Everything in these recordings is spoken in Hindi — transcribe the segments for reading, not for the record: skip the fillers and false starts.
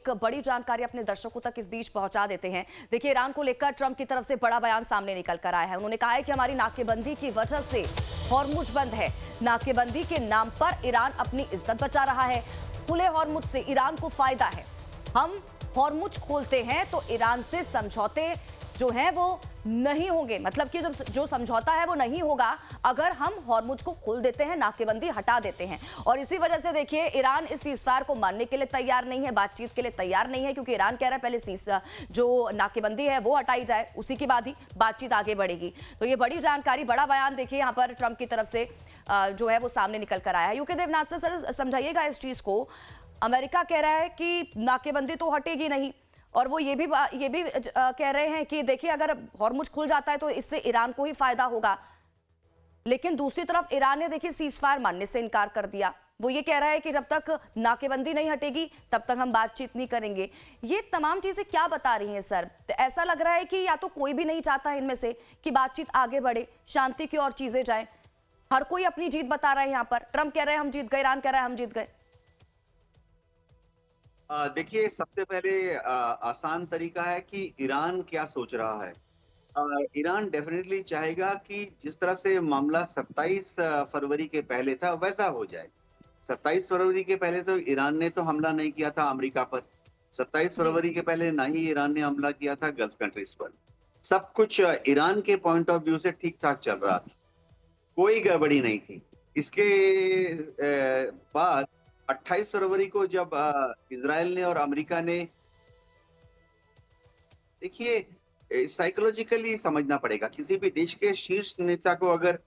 एक बड़ी जानकारी अपने दर्शकों तक इस बीच पहुंचा देते हैं। देखिए, ईरान को लेकर ट्रंप की तरफ से बड़ा बयान सामने निकल कर आया है। उन्होंने कहा है कि हमारी नाकेबंदी की वजह से हॉर्मुज बंद है। नाकेबंदी के नाम पर ईरान अपनी इज्जत बचा रहा है। खुले हॉर्मुज से ईरान को फायदा है। हम हॉर्मुज खोलते हैं तो ईरान से समझौते जो हैं वो नहीं होंगे, मतलब कि जो समझौता है वो नहीं होगा अगर हम हॉर्मुज को खोल देते हैं, नाकेबंदी हटा देते हैं। और इसी वजह से देखिए, ईरान इस सीज़फायर को मानने के लिए तैयार नहीं है, बातचीत के लिए तैयार नहीं है, क्योंकि ईरान कह रहा है पहले जो नाकेबंदी है वो हटाई जाए, उसी के बाद ही बातचीत आगे बढ़ेगी। तो ये बड़ी जानकारी, बड़ा बयान देखिए यहाँ पर ट्रंप की तरफ से जो है वो सामने निकल कर आया है। यूके देवनाथ से सर समझाइएगा इस चीज को। अमेरिका कह रहा है कि नाकेबंदी तो हटेगी नहीं, और वो ये भी कह रहे हैं कि देखिए, अगर हॉर्मुज खुल जाता है तो इससे ईरान को ही फायदा होगा। लेकिन दूसरी तरफ ईरान ने देखिए सीज़फायर मानने से इनकार कर दिया। वो ये कह रहा है कि जब तक नाकेबंदी नहीं हटेगी तब तक हम बातचीत नहीं करेंगे। ये तमाम चीजें क्या बता रही हैं सर? तो ऐसा लग रहा है कि या तो कोई भी नहीं चाहता है इनमें से कि बातचीत आगे बढ़े, शांति की ओर चीजें जाएं। हर कोई अपनी जीत बता रहा है। यहाँ पर ट्रंप कह रहे हैं हम जीत गए, ईरान कह रहा है हम जीत गए। देखिए, सबसे पहले आसान तरीका है कि ईरान क्या सोच रहा है। ईरान डेफिनेटली चाहेगा कि जिस तरह से मामला 27 फरवरी के पहले था वैसा हो जाए। 27 फरवरी के पहले तो ईरान ने तो हमला नहीं किया था अमेरिका पर। 27 जी। फरवरी के पहले ना ही ईरान ने हमला किया था गल्फ कंट्रीज पर। सब कुछ ईरान के पॉइंट ऑफ व्यू से ठीक ठाक चल रहा था, कोई गड़बड़ी नहीं थी। इसके बाद 28 फरवरी को जब इजराइल ने और अमेरिका ने, देखिए साइकोलॉजिकली समझना पड़ेगा, किसी भी देश के शीर्ष नेता को अगर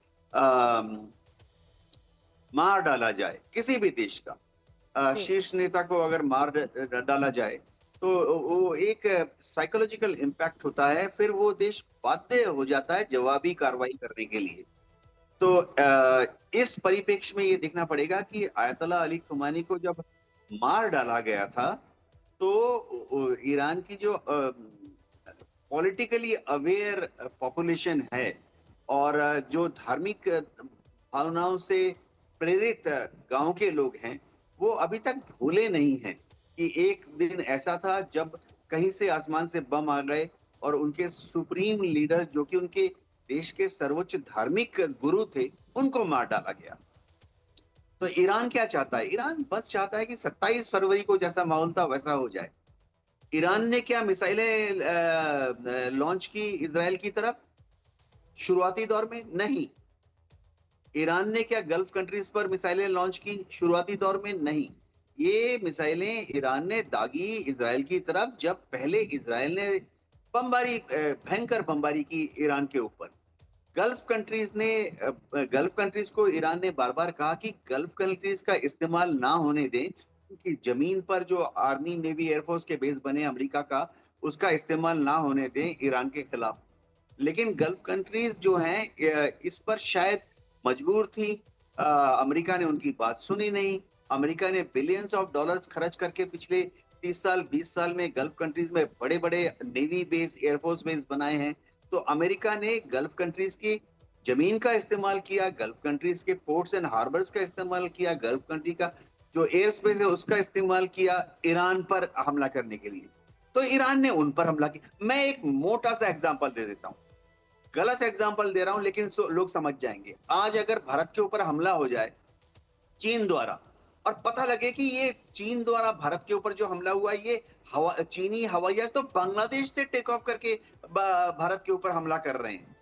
मार डाला जाए, किसी भी देश का जी। शीर्ष नेता को अगर मार डाला जाए तो वो एक साइकोलॉजिकल इम्पैक्ट होता है। फिर वो देश बाध्य हो जाता है जवाबी कार्रवाई करने के लिए। तो इस परिप्रेक्ष्य में ये देखना पड़ेगा कि आयतुल्लाह अली खुमानी को जब मार डाला गया था तो ईरान की जो पॉलिटिकली अवेयर पॉपुलेशन है और जो धार्मिक भावनाओं से प्रेरित गांव के लोग हैं, वो अभी तक भूले नहीं हैं कि एक दिन ऐसा था जब कहीं से आसमान से बम आ गए और उनके सुप्रीम लीडर, जो कि उनके देश के सर्वोच्च धार्मिक गुरु थे, उनको मार डाला गया। तो ईरान क्या चाहता है? ईरान बस चाहता है कि 27 फरवरी को जैसा माहौल था वैसा हो जाए। ईरान ने क्या मिसाइलें लॉन्च की इजराइल की तरफ शुरुआती दौर में? नहीं। ईरान ने क्या गल्फ कंट्रीज पर मिसाइलें लॉन्च की शुरुआती दौर में? नहीं। ये मिसाइलें ईरान ने दागी इजराइल की तरफ जब पहले इजराइल ने भयंकर बमबारी की ईरान के ऊपर। गल्फ कंट्रीज को ईरान ने बार बार कहा कि गल्फ कंट्रीज का इस्तेमाल ना होने दें, क्योंकि जमीन पर जो आर्मी नेवी एयरफोर्स के बेस बने अमेरिका का, उसका इस्तेमाल ना होने दें ईरान के खिलाफ। लेकिन गल्फ कंट्रीज जो हैं इस पर शायद मजबूर थी। अमेरिका ने उनकी बात सुनी नहीं। अमेरिका ने बिलियंस ऑफ डॉलर्स खर्च करके पिछले 30 साल 20 साल में गल्फ कंट्रीज में बड़े बड़े नेवी बेस एयरफोर्स बेस बनाए हैं। तो अमेरिका ने गल्फ कंट्रीज की जमीन का इस्तेमाल किया, गल्फ कंट्रीज के पोर्ट्स एंड हार्बर्स का इस्तेमाल किया, गल्फ कंट्री का जो एयर स्पेस है उसका इस्तेमाल किया ईरान पर हमला करने के लिए। तो ईरान ने उन पर हमला किया। मैं एक मोटा सा एग्जांपल दे देता हूं, गलत एग्जांपल दे रहा हूं लेकिन लोग समझ जाएंगे। आज अगर भारत के ऊपर हमला हो जाए चीन द्वारा, और पता लगे कि ये चीन द्वारा भारत के ऊपर जो हमला हुआ है ये चीनी हवाई जहाज तो बांग्लादेश से टेक ऑफ करके भारत के ऊपर हमला कर रहे हैं।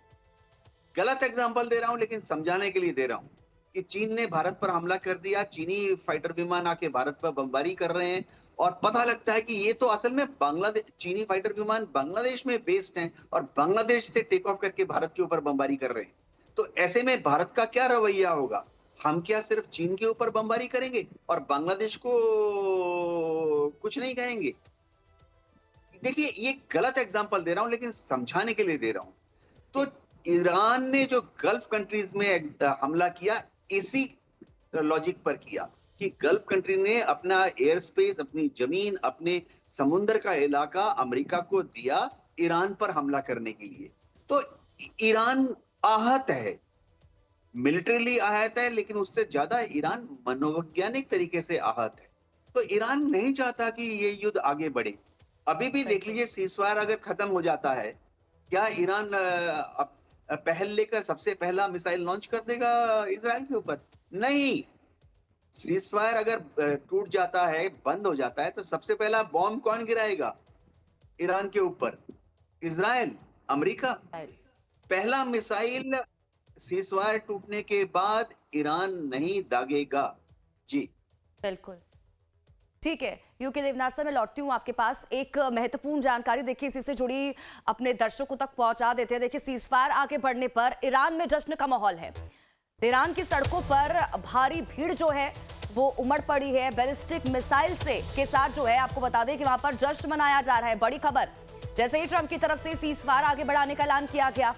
गलत एग्जांपल दे रहा हूं लेकिन समझाने के लिए दे रहा हूं कि चीन ने भारत पर हमला कर दिया, चीनी फाइटर विमान आके भारत पर बमबारी कर रहे हैं, और पता लगता है कि ये तो असल में बांग्लादेश, चीनी फाइटर विमान बांग्लादेश में बेस्ड हैं और बांग्लादेश से टेक ऑफ करके भारत के ऊपर बमबारी कर रहे हैं। तो ऐसे में भारत का क्या रवैया होगा? हम क्या सिर्फ चीन के ऊपर बमबारी करेंगे और बांग्लादेश को कुछ नहीं कहेंगे? देखिए, ये गलत एग्जांपल दे रहा हूं लेकिन समझाने के लिए दे रहा हूं। तो ईरान ने जो गल्फ कंट्रीज में हमला किया, इसी लॉजिक पर किया कि गल्फ कंट्री ने अपना एयर स्पेस, अपनी जमीन, अपने समुद्र का इलाका अमेरिका को दिया ईरान पर हमला करने के लिए। तो ईरान आहत है, मिलिट्रीली आहत है, लेकिन उससे ज्यादा ईरान मनोवैज्ञानिक तरीके से आहत है। तो ईरान नहीं चाहता कि ये युद्ध आगे बढ़े। अभी भी देख लीजिए, सीज़फायर अगर खत्म हो जाता है, क्या ईरान पहल लेकर सबसे पहला मिसाइल लॉन्च कर देगा इज़राइल के ऊपर? नहीं। सीज़फायर अगर टूट जाता है, बंद हो जाता है, तो सबसे पहला बॉम्ब कौन गिराएगा? ईरान के ऊपर? इज़राइल? अमेरिका? पहला मिसाइल सीज़फायर टूटने के बाद ईरान नहीं दागेगा। जी। बिल्कुल। ठीक है, यूके देवनाथ सर, मैं लौटती हूँ आपके पास। एक महत्वपूर्ण जानकारी देखिए इसी से जुड़ी अपने दर्शकों तक पहुंचा देते हैं। देखिए, सीज़फायर आगे बढ़ने पर ईरान में जश्न का माहौल है। ईरान की सड़कों पर भारी भीड़ जो है वो उमड़ पड़ी है। बैलिस्टिक मिसाइल से के साथ जो है, आपको बता दें कि वहां पर जश्न मनाया जा रहा है। बड़ी खबर, जैसे ही ट्रंप की तरफ से सीज़फायर आगे बढ़ाने का ऐलान किया गया,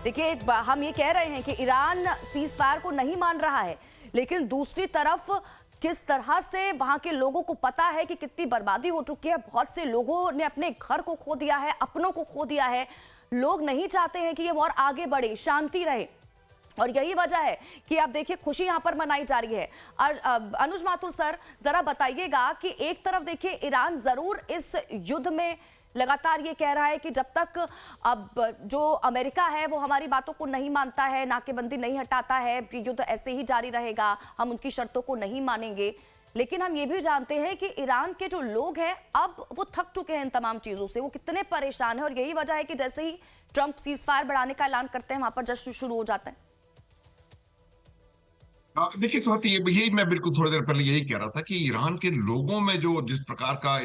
देखिए हम ये कह रहे हैं कि ईरान सीज़फायर को नहीं मान रहा है, लेकिन दूसरी तरफ किस तरह से वहां के लोगों को पता है कि कितनी बर्बादी हो चुकी है। बहुत से लोगों ने अपने घर को खो दिया है, अपनों को खो दिया है। लोग नहीं चाहते हैं कि ये वॉर आगे बढ़े, शांति रहे, और यही वजह है कि आप देखिए खुशी यहां पर मनाई जा रही है। और अनुज माथुर सर, जरा बताइएगा कि एक तरफ देखिए ईरान जरूर इस युद्ध में लगातार ये कह रहा है कि जब तक अब जो अमेरिका है वो हमारी बातों को नहीं मानता है, नाकेबंदी नहीं हटाता है, युद्ध ऐसे ही जारी रहेगा, हम उनकी शर्तों को नहीं मानेंगे। लेकिन हम ये भी जानते हैं कि ईरान के जो लोग हैं अब वो थक चुके हैं इन तमाम चीजों से, वो कितने परेशान हैं, और यही वजह है कि जैसे ही ट्रंप सीज़फायर बढ़ाने का ऐलान करते हैं वहां पर जश्न शुरू हो जाता है। देखिए स्वाति, ये यही मैं बिल्कुल थोड़ी देर पहले यही कह रहा था कि ईरान के लोगों में जो जिस प्रकार का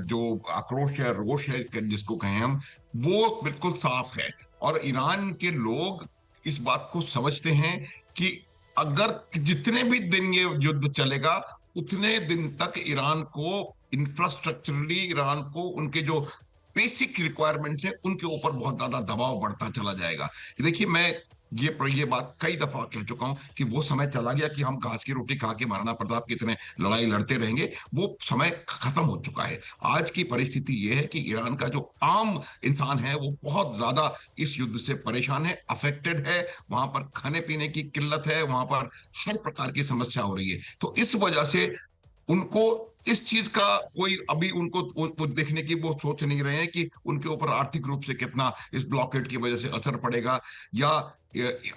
जो आक्रोश है, रोष है, जिसको कहें हम, वो बिल्कुल साफ है। और ईरान के लोग इस बात को समझते हैं कि अगर जितने भी दिन ये युद्ध चलेगा, उतने दिन तक ईरान को इंफ्रास्ट्रक्चरली, ईरान को उनके जो बेसिक रिक्वायरमेंट्स है उनके ऊपर बहुत ज्यादा दबाव बढ़ता चला जाएगा। देखिए, मैं ये बात कई दफा कह चुका हूं कि वो समय चला गया कि हम घास की रोटी खा के महाराणा प्रताप की तरह लड़ाई लड़ते रहेंगे। वो समय खत्म हो चुका है। आज की परिस्थिति ये है कि ईरान का जो आम इंसान है वो बहुत ज्यादा इस युद्ध से परेशान है, अफेक्टेड है। वहां पर खाने पीने की किल्लत है, वहां पर हर प्रकार की समस्या हो रही है। तो इस वजह से उनको इस चीज का कोई अभी उनको वो देखने की वो सोच नहीं रहे हैं कि उनके ऊपर आर्थिक रूप से कितना इस ब्लॉकेड की वजह से असर पड़ेगा, या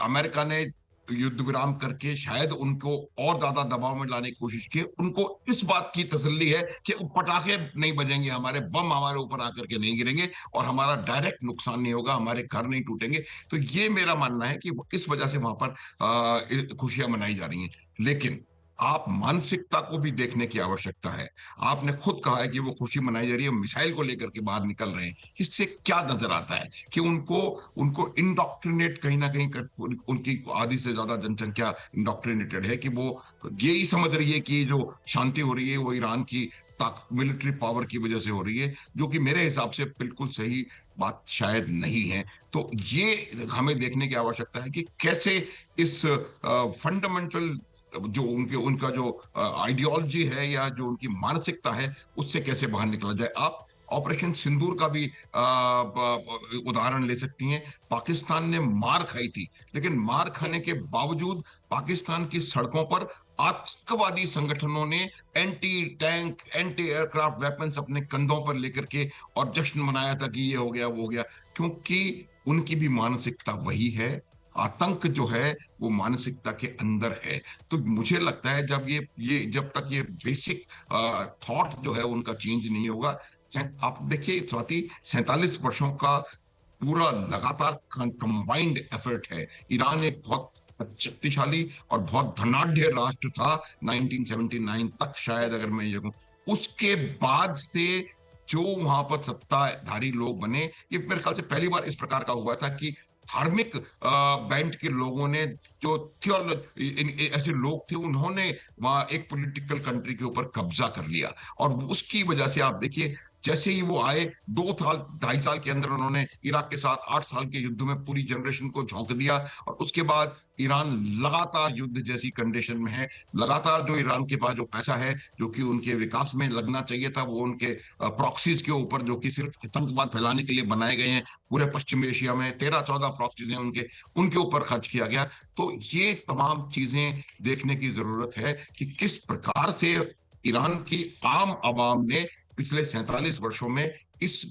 अमेरिका ने युद्ध विराम करके शायद उनको और ज्यादा दबाव में लाने की कोशिश की। उनको इस बात की तसल्ली है कि पटाखे नहीं बजेंगे, हमारे बम हमारे ऊपर आकर के नहीं गिरेंगे और हमारा डायरेक्ट नुकसान नहीं होगा, हमारे घर नहीं टूटेंगे। तो ये मेरा मानना है कि इस वजह से वहां पर खुशियां मनाई जा रही हैं। लेकिन आप मानसिकता को भी देखने की आवश्यकता है। आपने खुद कहा है कि वो खुशी मनाई जा रही है, मिसाइल को लेकर के बाहर निकल रहे हैं। इससे क्या नजर आता है कि उनको उनको इंडोक्ट्रिनेट कहीं ना कहीं उनकी आधी से ज्यादा जनसंख्या इंडोक्ट्रिनेटेड है कि वो यही समझ रही है कि जो शांति हो रही है वो ईरान की मिलिट्री पावर की वजह से हो रही है, जो कि मेरे हिसाब से बिल्कुल सही बात शायद नहीं है। तो ये हमें देखने की आवश्यकता है कि कैसे इस फंडामेंटल जो उनका जो आइडियोलॉजी है या जो उनकी मानसिकता है उससे कैसे बाहर निकला जाए। आप ऑपरेशन सिंदूर का भी उदाहरण ले सकती हैं। पाकिस्तान ने मार खाई थी, लेकिन मार खाने के बावजूद पाकिस्तान की सड़कों पर आतंकवादी संगठनों ने anti tank, anti aircraft weapons अपने कंधों पर लेकर के और जश्न मनाया था कि ये हो गया वो हो गया, क्योंकि उनकी भी मानसिकता वही है। आतंक जो है वो मानसिकता के अंदर है। तो मुझे लगता है जब तक ये बेसिक थॉट जो है उनका चेंज नहीं होगा। आप देखिए स्वाति, 47 वर्षों का पूरा लगातार कंबाइंड एफर्ट है। ईरान एक बहुत शक्तिशाली और बहुत धनाढ़ राष्ट्र था 1979 तक, शायद, अगर मैं ये कहूं। उसके बाद से जो वहां पर सत्ताधारी लोग बने, ये मेरे ख्याल से पहली बार इस प्रकार का हुआ था कि धार्मिक बैंड के लोगों ने, जो ऐसे लोग थे, उन्होंने वहां एक पॉलिटिकल कंट्री के ऊपर कब्जा कर लिया। और उसकी वजह से आप देखिए, जैसे ही वो आए 2-2.5 साल के अंदर उन्होंने इराक के साथ 8 साल के युद्ध में पूरी जनरेशन को झोंक दिया। और उसके बाद ईरान लगातार युद्ध जैसी कंडीशन में है। लगातार जो ईरान के पास जो पैसा है जो कि उनके विकास में लगना चाहिए था, वो उनके प्रॉक्सीज के ऊपर, जो कि सिर्फ आतंकवाद फैलाने के लिए बनाए गए हैं। पूरे पश्चिम एशिया में 13-14 प्रॉक्सीज हैं उनके ऊपर खर्च किया गया। तो ये तमाम चीजें देखने की जरूरत है कि किस प्रकार से ईरान की आम आवाम ने पिछले 47 वर्षों में इस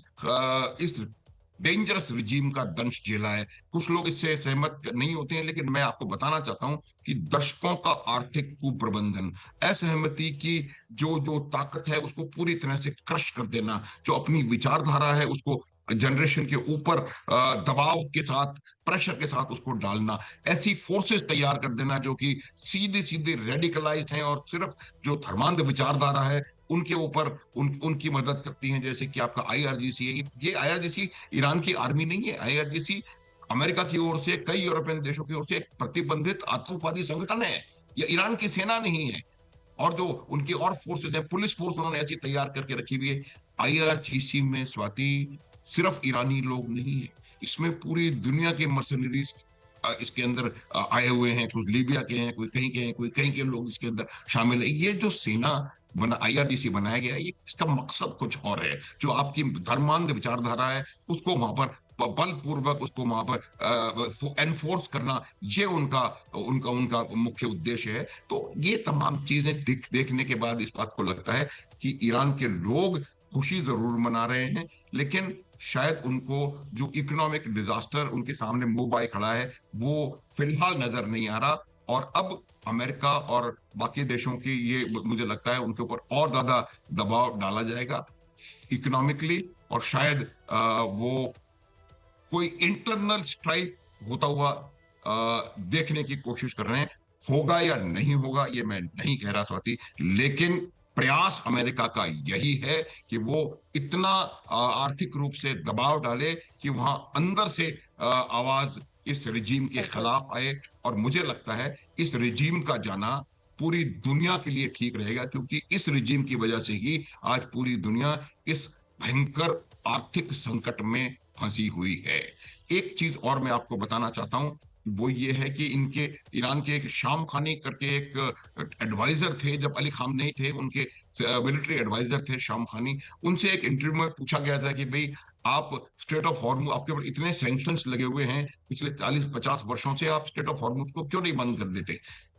डेंजरस रिजीम का दंश झेला है। कुछ लोग इससे सहमत नहीं होते हैं, लेकिन मैं आपको बताना चाहता हूं कि दशकों का आर्थिक कुप्रबंधन, असहमति की जो जो ताकत है उसको पूरी तरह से क्रश कर देना, जो अपनी विचारधारा है उसको जनरेशन के ऊपर दबाव के साथ, प्रेशर के साथ उसको डालना, ऐसी फोर्सेस तैयार कर देना जो कि सीधे सीधे रेडिकलाइज्ड हैं और सिर्फ जो धर्मांध विचारधारा है उनके ऊपर उनकी मदद करती हैं। जैसे कि आपका आईआरजीसी है, ये आईआरजीसी ईरान की आर्मी नहीं है। आईआरजीसी अमेरिका की ओर से, कई यूरोपियन देशों की ओर से एक प्रतिबंधित आतंकवादी संगठन है। ये ईरान की सेना नहीं है। और जो उनकी और फोर्सेस है, पुलिस फोर्स उन्होंने ऐसी तैयार करके रखी हुई है। आईआरजीसी में स्वाति सिर्फ ईरानी लोग नहीं है, इसमें पूरी दुनिया के मर्सनरीज इसके अंदर आए हुए हैं। कुछ लीबिया के हैं, कोई कहीं के हैं, कोई कहीं के लोग इसके अंदर शामिल है। ये जो सेना आईआरजीसी बनाया गया है, ये इसका मकसद कुछ और है। जो आपकी धर्मांध विचारधारा है उसको वहां पर बलपूर्वक उसको वहां पर एनफोर्स करना, ये उनका उनका उनका मुख्य उद्देश्य है। तो ये तमाम चीजें देखने के बाद इस बात को लगता है कि ईरान के लोग खुशी जरूर मना रहे हैं, लेकिन शायद उनको जो इकोनॉमिक डिजास्टर उनके सामने मुंह बाय खड़ा है वो फिलहाल नजर नहीं आ रहा। और अब अमेरिका और बाकी देशों की, ये मुझे लगता है उनके ऊपर और ज्यादा दबाव डाला जाएगा इकोनॉमिकली, और शायद वो कोई इंटरनल स्ट्राइफ होता हुआ देखने की कोशिश कर रहे हैं। होगा या नहीं होगा ये मैं नहीं कह रहा स्वाति, लेकिन प्रयास अमेरिका का यही है कि वो इतना आर्थिक रूप से दबाव डाले कि वहां अंदर से आवाज इस रिजीम के खिलाफ आए। और मुझे लगता है इस रिजीम का जाना पूरी दुनिया के लिए ठीक रहेगा, क्योंकि इस रिजीम की वजह से ही आज पूरी दुनिया इस भयंकर आर्थिक संकट में फंसी हुई है। एक चीज और मैं आपको बताना चाहता हूं, वो ये है कि इनके ईरान के एक शाम खानी करके एक एडवाइजर थे, जब अली खामनेई थे उनके मिलिट्री एडवाइजर थे शाम खानी। उनसे एक इंटरव्यू में पूछा गया था कि भाई आप स्टेट ऑफ हॉर्मुज, आपके ऊपर इतने सैंक्शंस लगे हुए हैं पिछले 40-50 वर्षों से, आप स्टेट ऑफ हॉर्मुज को क्यों नहीं बंद कर देते?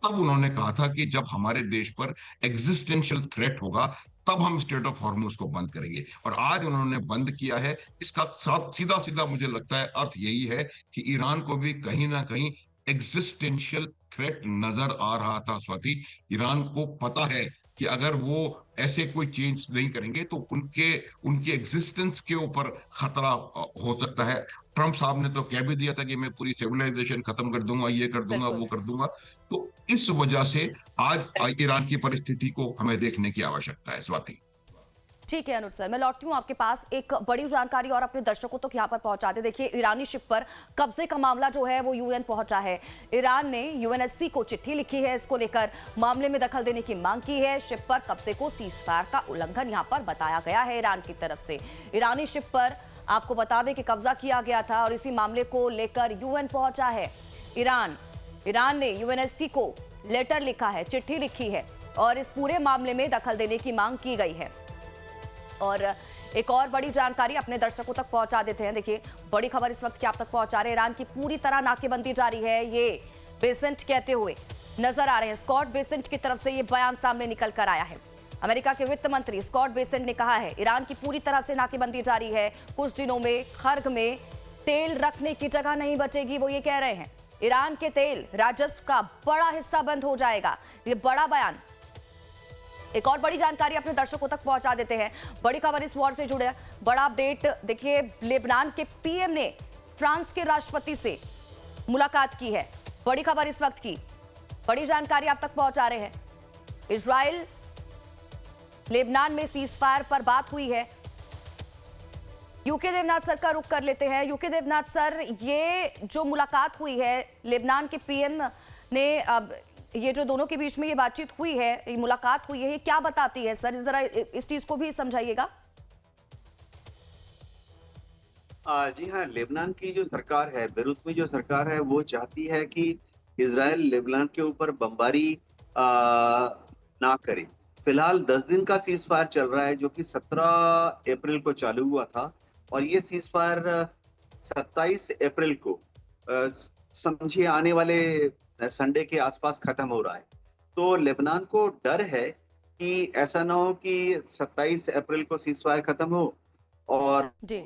तब उन्होंने कहा था कि जब हमारे देश पर एग्जिस्टेंशियल थ्रेट होगा तब हम स्टेट ऑफ हॉर्मुज को बंद करेंगे। और आज उन्होंने बंद किया है। इसका सीधा सीधा मुझे लगता है अर्थ यही है कि ईरान को भी कहीं ना कहीं एग्जिस्टेंशियल थ्रेट नजर आ रहा था स्वाति। ईरान को पता है कि अगर वो ऐसे कोई चेंज नहीं करेंगे तो उनके एग्जिस्टेंस के ऊपर खतरा हो सकता है। ट्रंप साहब ने तो कह भी दिया था कि मैं पूरी सिविलाइजेशन खत्म कर दूंगा, ये कर दूंगा, वो कर दूंगा। तो इस वजह से आज ईरान की परिस्थिति को हमें देखने की आवश्यकता है स्वाति। ठीक है अनुज सर, मैं लौटती हूँ आपके पास। एक बड़ी जानकारी और अपने दर्शकों तक यहाँ पर पहुंचा दे। देखिए, ईरानी शिप पर कब्जे का मामला जो है वो यूएन पहुंचा है। ईरान ने यूएनएससी को चिट्ठी लिखी है, इसको लेकर मामले में दखल देने की मांग की है। शिप पर कब्जे को सीजफायर का उल्लंघन यहाँ पर बताया गया है ईरान की तरफ से। ईरानी शिप पर आपको बता दें कि कब्जा किया गया था और इसी मामले को लेकर यूएन पहुंचा है ईरान ने यूएनएससी को लेटर लिखा है, चिट्ठी लिखी है और इस पूरे मामले में दखल देने की मांग की गई है। और एक और बड़ी जानकारी अपने दर्शकों तक पहुंचा देते हैं। देखिए, बड़ी खबर इस वक्त की आप तक पहुंचा रहे हैं। ईरान की पूरी तरह नाकेबंदी जारी है, ये बेसेंट कहते हुए नजर आ रहे हैं। स्कॉट बेसेंट की तरफ से ये बयान सामने निकल कर आया है। अमेरिका के वित्त मंत्री स्कॉट बेसेंट ने कहा है, ईरान की पूरी तरह से नाकेबंदी जारी है। कुछ दिनों में खर्ग में तेल रखने की जगह नहीं बचेगी, वो ये कह रहे हैं। ईरान के तेल राजस्व का बड़ा हिस्सा बंद हो जाएगा, ये बड़ा बयान। एक और बड़ी जानकारी अपने दर्शकों तक पहुंचा देते हैं। बड़ी खबर इस वॉर से जुड़े, बड़ा अपडेट। देखिए, लेबनान के पीएम ने फ्रांस के राष्ट्रपति से मुलाकात की है। बड़ी खबर इस वक्त की, बड़ी जानकारी आप तक पहुंचा रहे हैं। इजराइल लेबनान में सीजफायर पर बात हुई है। यूके देवनाथ सर का रुख कर लेते हैं। यूके देवनाथ सर, ये जो मुलाकात हुई है लेबनान के पीएम ने, अब ये जो दोनों के बीच में ये बातचीत हुई है, ये मुलाकात हुई है, ये क्या बताती है सर? जरा इस चीज को भी समझाइएगा। जी हाँ, लेबनान की जो सरकार है, बेरूत में जो सरकार है, वो चाहती है कि इजराइल लेबनान के ऊपर बमबारी ना करे। फिलहाल 10 दिन का सीज फायर चल रहा है, जो कि 17 अप्रैल को चालू हुआ था और ये सीज फायर 27 अप्रैल को समझिए आने वाले संडे के आसपास खत्म हो रहा है। तो लेबनान को डर है कि ऐसा ना हो कि 27 अप्रैल को सीज़फायर खत्म हो और जी।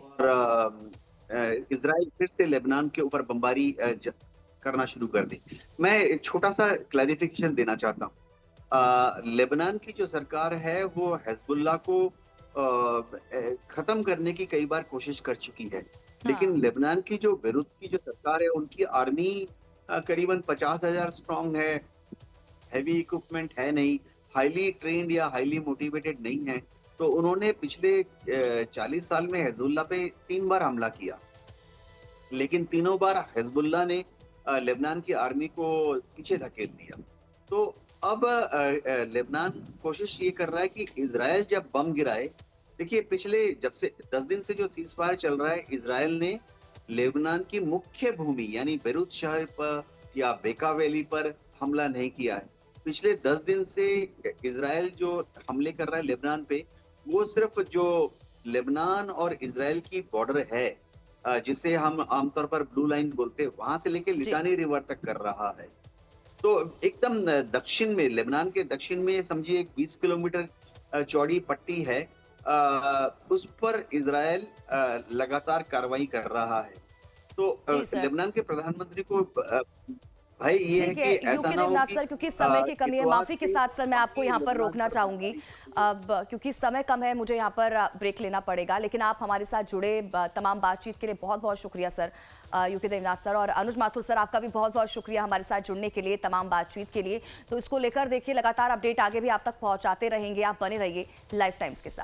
इज़राइल फिर से लेबनान के ऊपर बमबारी करना शुरू कर दे। मैं एक छोटा-सा क्लैरिफ़िकेशन देना चाहता हूँ। लेबनान की जो सरकार है वो हिज़्बुल्लाह को खत्म करने की कई बार कोशिश कर चुकी है। लेकिन हाँ। लेबनान की जो बेरूत की जो सरकार है उनकी आर्मी करीबन 50,000 स्ट्रॉन्ग है, हेवी इक्विपमेंट है नहीं, हाइली ट्रेन्ड या हाइली मोटिवेटेड नहीं है। तो उन्होंने पिछले 40 साल में हिज़्बुल्लाह पे 3 बार हमला किया। लेकिन तीनों बार हिज़्बुल्लाह ने लेबनान की आर्मी को पीछे धकेल दिया। तो अब लेबनान कोशिश ये कर रहा है कि इज़राइल जब बम गिराए, देखिए पिछले जब से 10 दिन से जो सीज़फायर चल रहा है, इज़राइल ने लेबनान की मुख्य भूमि यानी बेरूत शहर पर या बेका वैली पर हमला नहीं किया है। पिछले 10 दिन से इज़राइल जो हमले कर रहा है लेबनान पे, वो सिर्फ़ जो लेबनान और इज़राइल की बॉर्डर है जिसे हम आमतौर पर ब्लू लाइन बोलते हैं, वहाँ से लेके जी। लिटानी रिवर तक कर रहा है। तो एकदम दक्षिण में लेबनान के दक्षिण में समझिए 20 किलोमीटर चौड़ी पट्टी है। उस पर इज़राइल लगातार कार्रवाई कर रहा है। तो जी सर। लेबनान के प्रधानमंत्री को भय ये है ठीक है, कि ऐसा यूके ना हो देवनाथ कि सर, क्योंकि समय की कमी है, इतवार माफ़ी के से साथ सर मैं आपको वाक़ई यहाँ पर लेबनान रोकना पर चाहूँगी। बमबारी शुरू हो अब क्योंकि समय कम है, मुझे यहाँ पर ब्रेक लेना पड़ेगा, लेकिन आप हमारे साथ जुड़े तमाम बातचीत के लिए बहुत-बहुत शुक्रिया सर, यूके देवनाथ सर। और अनुज माथुर सर, आपका भी बहुत-बहुत शुक्रिया हमारे साथ जुड़ने के लिए, तमाम बातचीत के लिए। तो इसको लेकर देखिए लगातार अपडेट आगे भी आप तक पहुँचाते रहेंगे, आप बने रहिए लाइफ टाइम्स के साथ।